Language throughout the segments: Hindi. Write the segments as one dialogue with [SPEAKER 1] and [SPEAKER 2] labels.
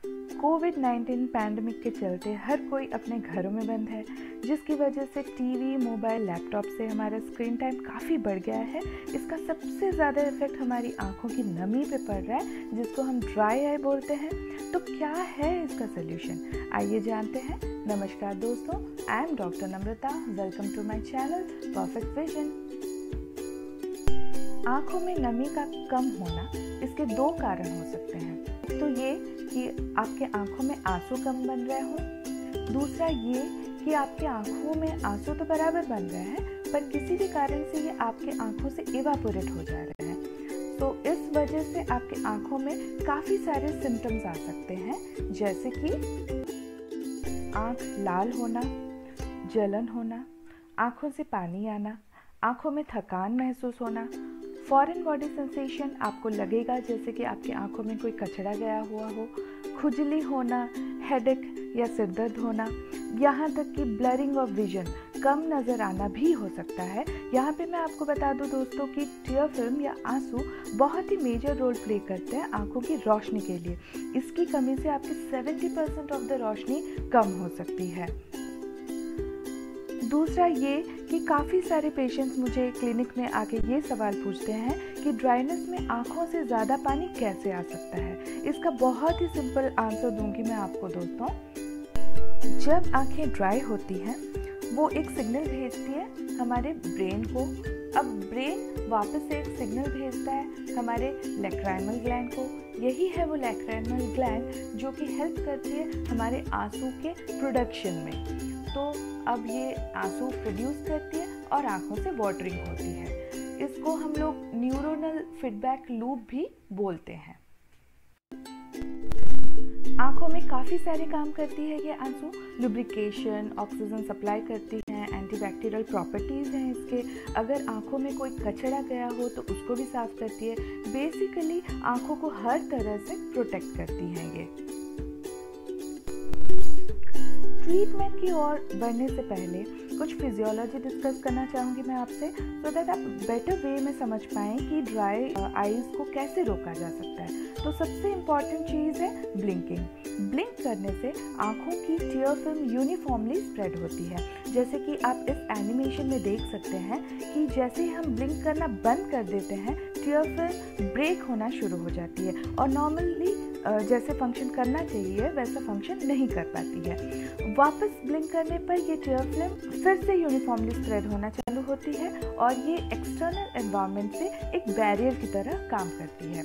[SPEAKER 1] कोविड-19 पैंडेमिक के चलते हर कोई अपने घरों में बंद है, जिसकी वजह से टीवी, मोबाइल, लैपटॉप से हमारा स्क्रीन टाइम काफ़ी बढ़ गया है। इसका सबसे ज़्यादा इफेक्ट हमारी आंखों की नमी पे पड़ रहा है, जिसको हम ड्राई आई बोलते हैं। तो क्या है इसका सोल्यूशन, आइए जानते हैं। नमस्कार दोस्तों, I am doctor Namrata. Welcome to my channel perfect vision. आंखों में नमी का कम होना, इसके दो कारण हो सकते हैं। एक तो ये कि आपके आंखों में आंसू कम बन रहे हों, दूसरा ये कि आपके आंखों में आंसू तो बराबर बन रहे हैं, पर किसी भी कारण से ये आपके आंखों से इवापोरेट हो जा रहे हैं। तो इस वजह से आपके आंखों में काफ़ी सारे सिम्टम्स आ सकते हैं, जैसे कि आंख लाल होना, जलन होना, आंखों से पानी आना, आंखों में थकान महसूस होना, फॉरेन बॉडी सेंसेशन, आपको लगेगा जैसे कि आपकी आंखों में कोई कचरा गया हुआ हो, खुजली होना, हेडेक या सिरदर्द होना, यहाँ तक कि ब्लरिंग ऑफ विजन, कम नज़र आना भी हो सकता है। यहाँ पे मैं आपको बता दूँ दोस्तों कि टीयर फिल्म या आंसू बहुत ही मेजर रोल प्ले करते हैं आंखों की रोशनी के लिए। इसकी कमी से आपकी 70% ऑफ द रोशनी कम हो सकती है। दूसरा ये कि काफ़ी सारे पेशेंट्स मुझे क्लिनिक में आके ये सवाल पूछते हैं कि ड्राइनेस में आँखों से ज़्यादा पानी कैसे आ सकता है। इसका बहुत ही सिंपल आंसर दूंगी मैं आपको दोस्तों। जब आँखें ड्राई होती हैं, वो एक सिग्नल भेजती है हमारे ब्रेन को। अब ब्रेन वापस से एक सिग्नल भेजता है हमारे लैक्राइमल ग्लैंड को। यही है वो लैक्राइमल ग्लैंड जो कि हेल्प करती है हमारे आंसू के प्रोडक्शन में। तो अब ये आंसू प्रोड्यूस करती है और आंखों से वाटरिंग होती है। इसको हम लोग न्यूरोनल फीडबैक लूप भी बोलते हैं। आंखों में काफ़ी सारे काम करती है ये आंसू। लुब्रिकेशन, ऑक्सीजन सप्लाई करती हैं, एंटीबैक्टीरियल प्रॉपर्टीज़ हैं इसके। अगर आंखों में कोई कचरा गया हो तो उसको भी साफ करती है। बेसिकली आंखों को हर तरह से प्रोटेक्ट करती हैं ये। ट्रीटमेंट की ओर बढ़ने से पहले कुछ फिजियोलॉजी डिस्कस करना चाहूँगी मैं आपसे, सो दैट आप बेटर वे में समझ पाएँ कि ड्राई आईज को कैसे रोका जा सकता है। तो सबसे इम्पॉर्टेंट चीज़ है ब्लिंकिंग। ब्लिंक करने से आँखों की टीयर फिल्म यूनिफॉर्मली स्प्रेड होती है। जैसे कि आप इस एनिमेशन में देख सकते हैं कि जैसे ही हम ब्लिंक करना बंद कर देते हैं, टीयर फिल्म ब्रेक होना शुरू हो जाती है और नॉर्मली जैसे फंक्शन करना चाहिए वैसा फंक्शन नहीं कर पाती है। वापस ब्लिंक करने पर ये टीयर फिल्म फिर से यूनिफॉर्मली स्प्रेड होना चालू होती है और ये एक्सटर्नल एनवायरनमेंट से एक बैरियर की तरह काम करती है।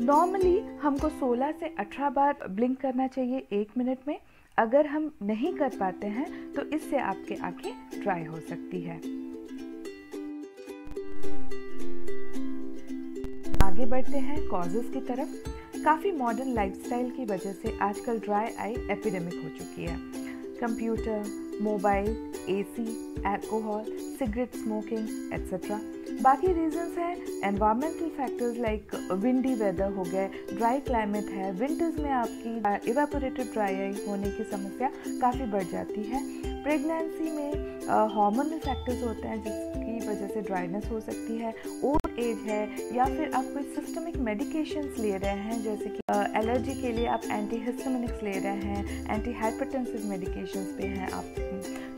[SPEAKER 1] नॉर्मली हमको 16 से 18 बार ब्लिंक करना चाहिए 1 मिनट में। अगर हम नहीं कर पाते हैं तो इससे आपके आंखें ड्राई हो सकती है। आगे बढ़ते हैं कॉजेस की तरफ। काफ़ी मॉडर्न लाइफस्टाइल की वजह से आजकल ड्राई आई एपिडेमिक हो चुकी है। Computer, mobile, AC, alcohol, cigarette smoking etcetera. बाकी रीजंस हैं environmental factors like windy weather हो गए, ड्राई क्लाइमेट है। विंटर्स में आपकी इवेपोरेटेड ड्राई आई होने की समस्या काफ़ी बढ़ जाती है। प्रेगनेंसी में हार्मोनल फैक्टर्स होते हैं जिसकी वजह से ड्राइनेस हो सकती है। ओल्ड एज है या फिर आप कोई सिस्टमिक मेडिकेशंस ले रहे हैं, जैसे कि एलर्जी के लिए आप एंटीहिस्टामिनिक्स ले रहे हैं, एंटी हाइपरटेंसिव मेडिकेशंस पे हैं आप,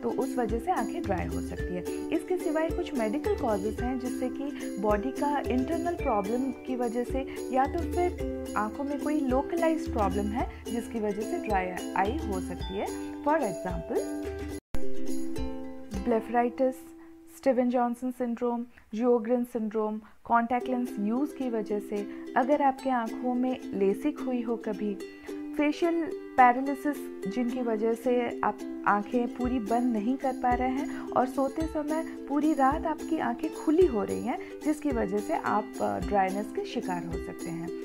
[SPEAKER 1] तो उस वजह से आंखें ड्राई हो सकती है। इसके सिवाय कुछ मेडिकल कॉजेस हैं जिससे कि बॉडी का इंटरनल प्रॉब्लम की वजह से या तो फिर आंखों में कोई लोकलाइज्ड प्रॉब्लम है जिसकी वजह से ड्राई आई हो सकती है। For example blepharitis, Steven Johnson syndrome, Sjogren syndrome, contact lens use की वजह से, अगर आपके आंखों में लेसिक हुई हो कभी, फेशियल पैरालिसिस जिनकी वजह से आप आंखें पूरी बंद नहीं कर पा रहे हैं और सोते समय पूरी रात आपकी आंखें खुली हो रही हैं, जिसकी वजह से आप ड्राइनेस के शिकार हो सकते हैं।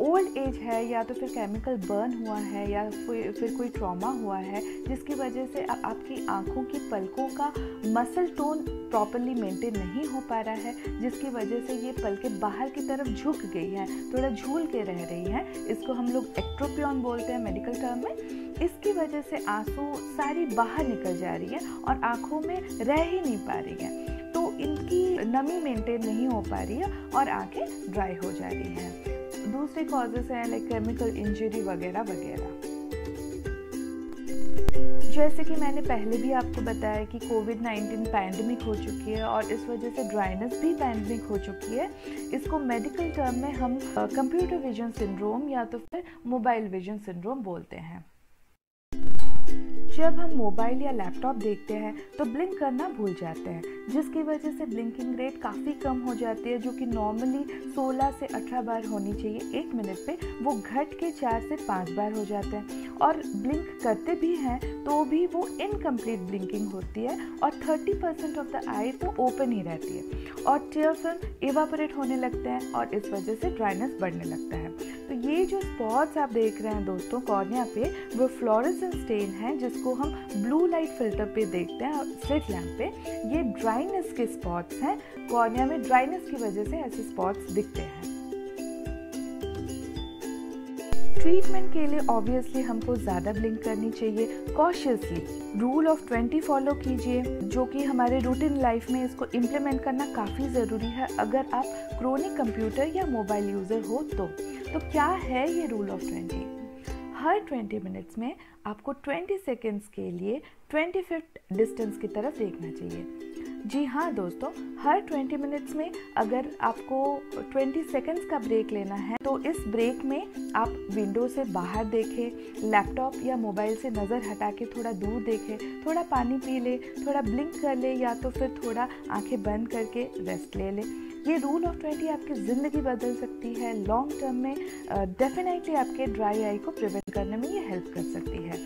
[SPEAKER 1] ओल्ड एज है या तो फिर केमिकल बर्न हुआ है या फिर कोई ट्रॉमा हुआ है जिसकी वजह से आपकी आंखों की पलकों का मसल टोन प्रॉपरली मेंटेन नहीं हो पा रहा है, जिसकी वजह से ये पलकें बाहर की तरफ झुक गई हैं, थोड़ा झूल के रह रही हैं। इसको हम लोग एक्ट्रोपियन बोलते हैं मेडिकल टर्म में। इसकी वजह से आंसू सारी बाहर निकल जा रही है और आंखों में रह ही नहीं पा रही है, तो इनकी नमी मेंटेन नहीं हो पा रही है और आंखें ड्राई हो जा रही हैं। दूसरे कॉजेस हैं लाइक केमिकल इंजरी वगैरह वगैरह। जैसे कि मैंने पहले भी आपको बताया कि कोविड-19 पैंडेमिक हो चुकी है और इस वजह से ड्राइनेस भी पैंडेमिक हो चुकी है। इसको मेडिकल टर्म में हम कंप्यूटर विजन सिंड्रोम या तो फिर मोबाइल विजन सिंड्रोम बोलते हैं। जब हम मोबाइल या लैपटॉप देखते हैं तो ब्लिंक करना भूल जाते हैं, जिसकी वजह से ब्लिंकिंग रेट काफ़ी कम हो जाती है, जो कि नॉर्मली 16 से 18 बार होनी चाहिए 1 मिनट पे, वो घट के 4 से 5 बार हो जाते हैं। और ब्लिंक करते भी हैं तो भी वो इनकम्प्लीट ब्लिंकिंग होती है और 30% ऑफ द आई तो ओपन ही रहती है और टीयर फिल्म इवापोरेट होने लगते हैं और इस वजह से ड्राइनेस बढ़ने लगता है। तो ये जो स्पॉट्स आप देख रहे हैं दोस्तों कॉर्निया पे, वो फ्लोरेसेंट स्टेन है जिसको हम ब्लू लाइट फिल्टर पे देखते हैं और स्लिट लैम्प पे। ये ड्राइनेस के स्पॉट्स हैं, कॉर्निया में ड्राइनेस की वजह से ऐसे स्पॉट्स दिखते हैं। ट्रीटमेंट के लिए ऑब्वियसली हमको ज़्यादा ब्लिंक करनी चाहिए, कॉशियसली। रूल ऑफ 20 फॉलो कीजिए, जो कि हमारे रूटीन लाइफ में इसको इम्प्लीमेंट करना काफ़ी ज़रूरी है अगर आप क्रोनिक कंप्यूटर या मोबाइल यूज़र हो तो क्या है ये रूल ऑफ 20? हर 20 मिनट्स में आपको 20 सेकेंड्स के लिए 25 फीट डिस्टेंस की तरफ देखना चाहिए। जी हाँ दोस्तों, हर 20 मिनट्स में अगर आपको 20 सेकेंड्स का ब्रेक लेना है तो इस ब्रेक में आप विंडो से बाहर देखें, लैपटॉप या मोबाइल से नज़र हटा के थोड़ा दूर देखें, थोड़ा पानी पी ले, थोड़ा ब्लिंक कर ले या तो फिर थोड़ा आंखें बंद करके रेस्ट ले ले। ये रूल ऑफ 20 आपकी ज़िंदगी बदल सकती है। लॉन्ग टर्म में डेफिनेटली आपके ड्राई आई को प्रिवेंट करने में ये हेल्प कर सकती है।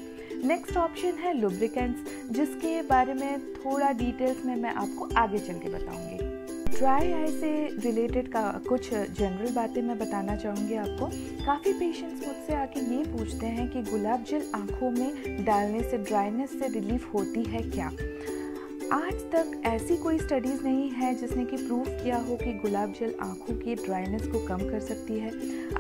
[SPEAKER 1] नेक्स्ट ऑप्शन है लुब्रिकेंट्स, जिसके बारे में थोड़ा डिटेल्स में मैं आपको आगे चल के बताऊंगी। ड्राई आई से रिलेटेड का कुछ जनरल बातें मैं बताना चाहूँगी आपको। काफ़ी पेशेंट्स मुझसे आके ये पूछते हैं कि गुलाब जल आँखों में डालने से ड्राइनेस से रिलीफ होती है क्या? आज तक ऐसी कोई स्टडीज़ नहीं है जिसने कि प्रूव किया हो कि गुलाब जल आँखों की ड्राइनेस को कम कर सकती है।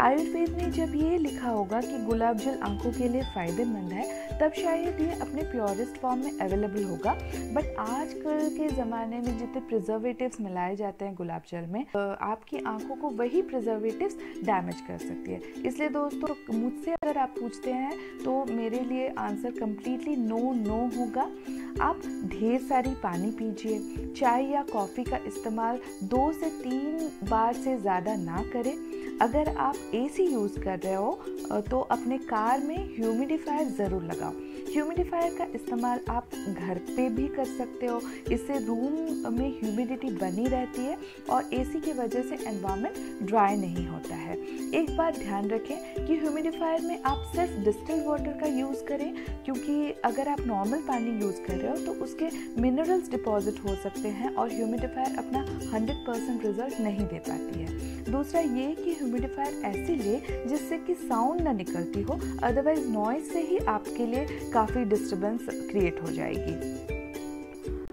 [SPEAKER 1] आयुर्वेद में जब ये लिखा होगा कि गुलाब जल आँखों के लिए फ़ायदेमंद है, तब शायद ये अपने प्योरेस्ट फॉर्म में अवेलेबल होगा। बट आजकल के ज़माने में जितने प्रिजर्वेटिव्स मिलाए जाते हैं गुलाब जल में, आपकी आँखों को वही प्रिजर्वेटिव्स डैमेज कर सकती है। इसलिए दोस्तों, मुझसे अगर आप पूछते हैं तो मेरे लिए आंसर कम्प्लीटली नो होगा। आप ढेर सारी पानी पीजिए, चाय या कॉफ़ी का इस्तेमाल 2 से 3 बार से ज़्यादा ना करें। अगर आप एसी यूज़ कर रहे हो तो अपने कार में ह्यूमिडिफायर ज़रूर लगाओ। ह्यूमिडिफायर का इस्तेमाल आप घर पे भी कर सकते हो, इससे रूम में ह्यूमिडिटी बनी रहती है और एसी की वजह से एनवायरनमेंट ड्राई नहीं होता है। एक बात ध्यान रखें कि ह्यूमिडिफायर में आप सिर्फ डिस्टिल्ड वाटर का यूज़ करें, क्योंकि अगर आप नॉर्मल पानी यूज़ कर रहे हो तो उसके मिनरल्स डिपॉजिट हो सकते हैं और ह्यूमिडिफायर अपना 100% रिजल्ट नहीं दे पाती है। दूसरा ये कि ह्यूमिडिफायर ऐसे ले जिससे कि साउंड ना निकलती हो, अदरवाइज नॉइज से ही आपके लिए काफ़ी डिस्टर्बेंस क्रिएट हो जाएगी।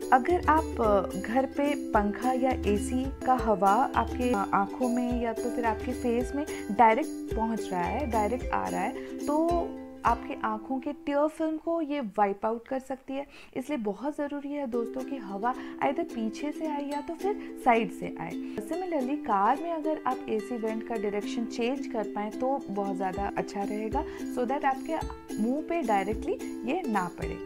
[SPEAKER 1] अगर आप घर पे पंखा या एसी का हवा आपके आँखों में या तो फिर आपके फेस में डायरेक्ट पहुँच रहा है, डायरेक्ट आ रहा है, तो आपके आँखों के टीयर फिल्म को ये वाइप आउट कर सकती है। इसलिए बहुत ज़रूरी है दोस्तों कि हवा आइदर पीछे से आए या तो फिर साइड से आए। सिमिलरली कार में अगर आप एसी वेंट का डायरेक्शन चेंज कर पाएँ तो बहुत ज़्यादा अच्छा रहेगा, सो दैट आपके मुंह पे डायरेक्टली ये ना पड़े।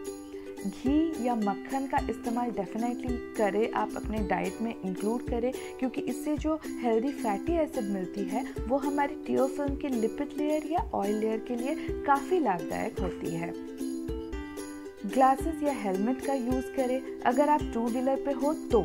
[SPEAKER 1] घी या मक्खन का इस्तेमाल डेफिनेटली करें, आप अपने डाइट में इंक्लूड करें, क्योंकि इससे जो हेल्दी फैटी एसिड मिलती है वो हमारी टीयर फिल्म के लिपिड लेयर या ऑयल लेयर के लिए काफ़ी लाभदायक होती है। ग्लासेस या हेलमेट का यूज़ करें अगर आप 2 व्हीलर पे हो तो।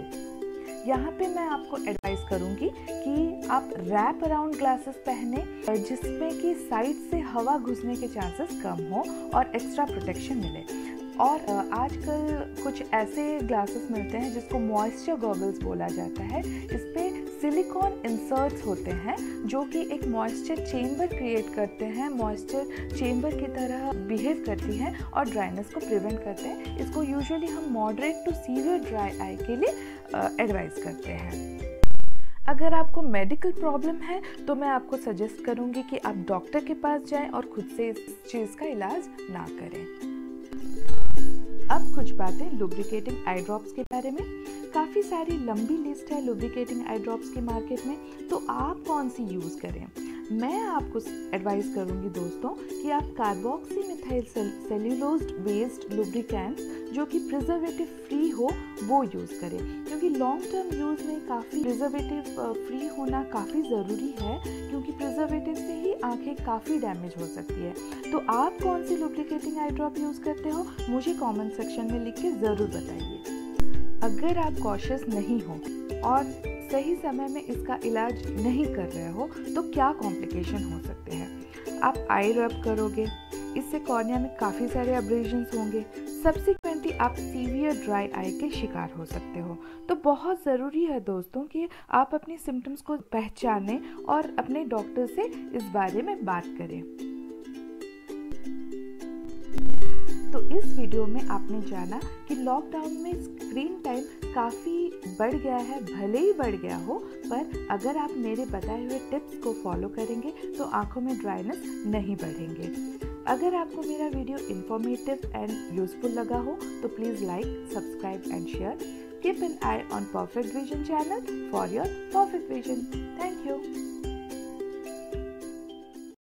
[SPEAKER 1] यहाँ पे मैं आपको एडवाइस करूँगी कि आप रैप अराउंड ग्लासेस पहने जिसमें कि साइड से हवा घुसने के चांसेस कम हो और एक्स्ट्रा प्रोटेक्शन मिले। और आजकल कुछ ऐसे ग्लासेस मिलते हैं जिसको मॉइस्चर गॉगल्स बोला जाता है। इस पे सिलिकॉन इंसर्ट्स होते हैं जो कि एक मॉइस्चर चेम्बर क्रिएट करते हैं, मॉइस्चर चेम्बर की तरह बिहेव करती हैं और ड्राइनेस को प्रिवेंट करते हैं। इसको यूजुअली हम moderate to severe dry eye के लिए एडवाइस करते हैं। अगर आपको मेडिकल प्रॉब्लम है तो मैं आपको सजेस्ट करूँगी कि आप डॉक्टर के पास जाएं और खुद से इस चीज़ का इलाज ना करें। अब कुछ बातें लुब्रिकेटिंग आई ड्रॉप्स के बारे में। काफ़ी सारी लंबी लिस्ट है लुब्रिकेटिंग आई ड्रॉप्स की मार्केट में, तो आप कौन सी यूज़ करें? मैं आपको एडवाइस करूंगी दोस्तों कि आप carboxy methyl cellulose based lubricants जो कि प्रिजर्वेटिव फ्री हो वो यूज़ करें, क्योंकि लॉन्ग टर्म यूज़ में काफ़ी प्रिजर्वेटिव फ्री होना काफ़ी ज़रूरी है, क्योंकि प्रिजर्वेटिव से ही आंखें काफ़ी डैमेज हो सकती है। तो आप कौन सी लुब्रिकेटिंग आई ड्रॉप यूज़ करते हो मुझे कमेंट सेक्शन में लिख के ज़रूर बताइए। अगर आप कॉशियस नहीं हो और सही समय में इसका इलाज नहीं कर रहे हो तो क्या कॉम्प्लिकेशन हो सकते हैं। आप आई रब करोगे, इससे कॉर्निया में काफ़ी सारे अब्रेजन्स होंगे, सब्सिक्वेंटली आप सीवियर ड्राई आई के शिकार हो सकते हो। तो बहुत ज़रूरी है दोस्तों कि आप अपनी सिम्टम्स को पहचानें और अपने डॉक्टर से इस बारे में बात करें। तो इस वीडियो में आपने जाना कि लॉकडाउन में स्क्रीन टाइम काफ़ी बढ़ गया है, भले ही बढ़ गया हो, पर अगर आप मेरे बताए हुए टिप्स को फॉलो करेंगे तो आंखों में ड्राइनेस नहीं बढ़ेंगे। अगर आपको मेरा वीडियो इन्फॉर्मेटिव एंड यूजफुल लगा हो तो please like, subscribe and share. Keep an I on perfect vision channel for your perfect vision. Thank you.